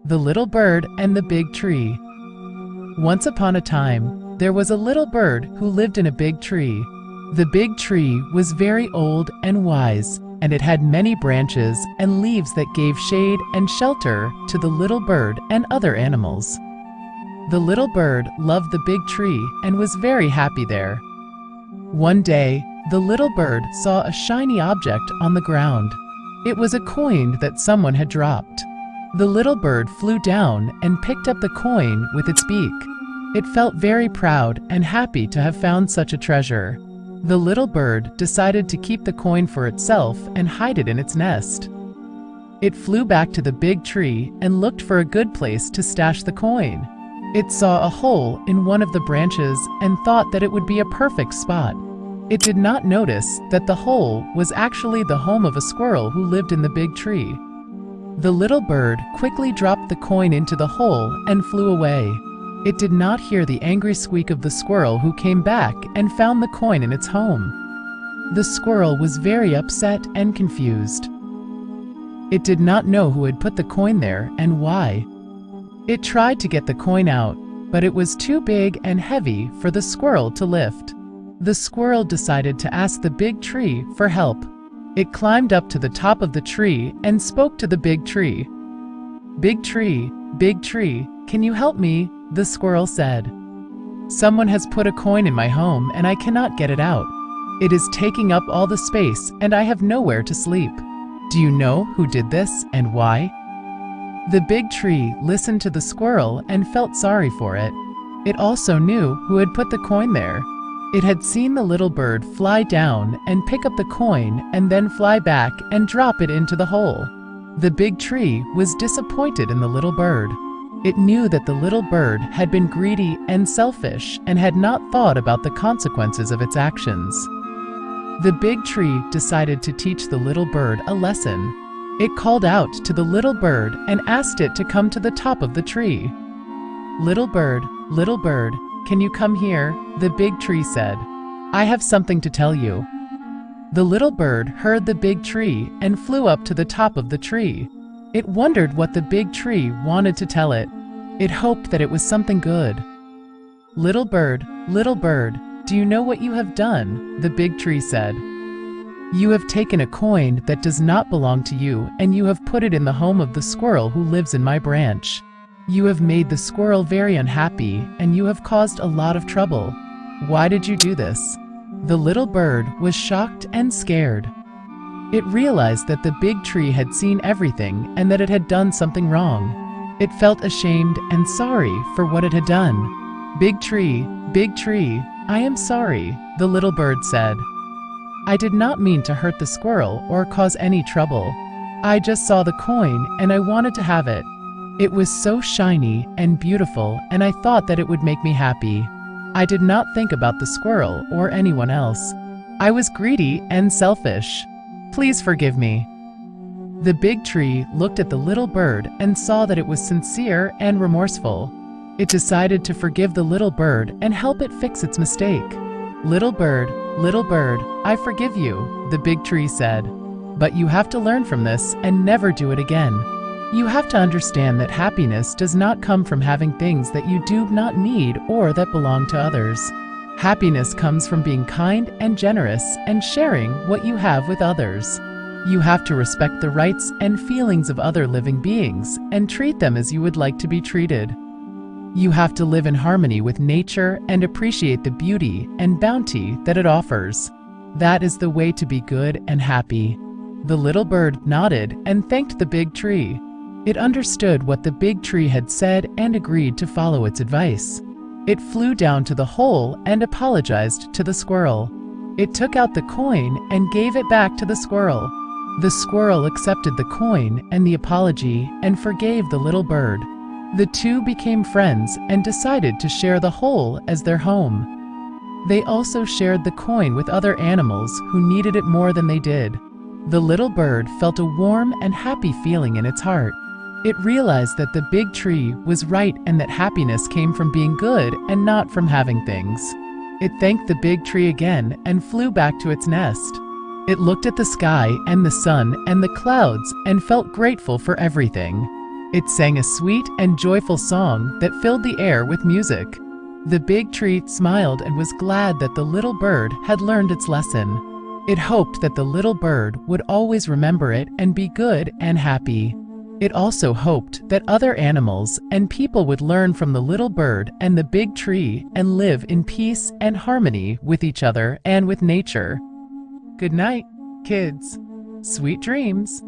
The Little Bird and the Big Tree. Once upon a time, there was a little bird who lived in a big tree. The big tree was very old and wise, and it had many branches and leaves that gave shade and shelter to the little bird and other animals. The little bird loved the big tree and was very happy there. One day, the little bird saw a shiny object on the ground. It was a coin that someone had dropped. The little bird flew down and picked up the coin with its beak. It felt very proud and happy to have found such a treasure. The little bird decided to keep the coin for itself and hide it in its nest. It flew back to the big tree and looked for a good place to stash the coin. It saw a hole in one of the branches and thought that it would be a perfect spot. It did not notice that the hole was actually the home of a squirrel who lived in the big tree. The little bird quickly dropped the coin into the hole and flew away. It did not hear the angry squeak of the squirrel who came back and found the coin in its home. The squirrel was very upset and confused. It did not know who had put the coin there and why. It tried to get the coin out, but it was too big and heavy for the squirrel to lift. The squirrel decided to ask the big tree for help. It climbed up to the top of the tree and spoke to the big tree. Big tree, can you help me?" the squirrel said. "Someone has put a coin in my home and I cannot get it out. It is taking up all the space and I have nowhere to sleep. Do you know who did this and why?" The big tree listened to the squirrel and felt sorry for it. It also knew who had put the coin there. It had seen the little bird fly down and pick up the coin and then fly back and drop it into the hole. The big tree was disappointed in the little bird. It knew that the little bird had been greedy and selfish and had not thought about the consequences of its actions. The big tree decided to teach the little bird a lesson. It called out to the little bird and asked it to come to the top of the tree. Little bird, can you come here?" the big tree said. "I have something to tell you." The little bird heard the big tree and flew up to the top of the tree. It wondered what the big tree wanted to tell it. It hoped that it was something good. Little bird, do you know what you have done?" the big tree said. "You have taken a coin that does not belong to you and you have put it in the home of the squirrel who lives in my branch. You have made the squirrel very unhappy and you have caused a lot of trouble. Why did you do this?" The little bird was shocked and scared. It realized that the big tree had seen everything and that it had done something wrong. It felt ashamed and sorry for what it had done. Big tree, I am sorry," the little bird said. "I did not mean to hurt the squirrel or cause any trouble. I just saw the coin and I wanted to have it. It was so shiny and beautiful and I thought that it would make me happy. I did not think about the squirrel or anyone else. I was greedy and selfish. Please forgive me." The big tree looked at the little bird and saw that it was sincere and remorseful. It decided to forgive the little bird and help it fix its mistake. Little bird, I forgive you," the big tree said. "But you have to learn from this and never do it again. You have to understand that happiness does not come from having things that you do not need or that belong to others. Happiness comes from being kind and generous and sharing what you have with others. You have to respect the rights and feelings of other living beings and treat them as you would like to be treated. You have to live in harmony with nature and appreciate the beauty and bounty that it offers. That is the way to be good and happy." The little bird nodded and thanked the big tree. It understood what the big tree had said and agreed to follow its advice. It flew down to the hole and apologized to the squirrel. It took out the coin and gave it back to the squirrel. The squirrel accepted the coin and the apology and forgave the little bird. The two became friends and decided to share the hole as their home. They also shared the coin with other animals who needed it more than they did. The little bird felt a warm and happy feeling in its heart. It realized that the big tree was right and that happiness came from being good and not from having things. It thanked the big tree again and flew back to its nest. It looked at the sky and the sun and the clouds and felt grateful for everything. It sang a sweet and joyful song that filled the air with music. The big tree smiled and was glad that the little bird had learned its lesson. It hoped that the little bird would always remember it and be good and happy. It also hoped that other animals and people would learn from the little bird and the big tree and live in peace and harmony with each other and with nature. Good night, kids. Sweet dreams.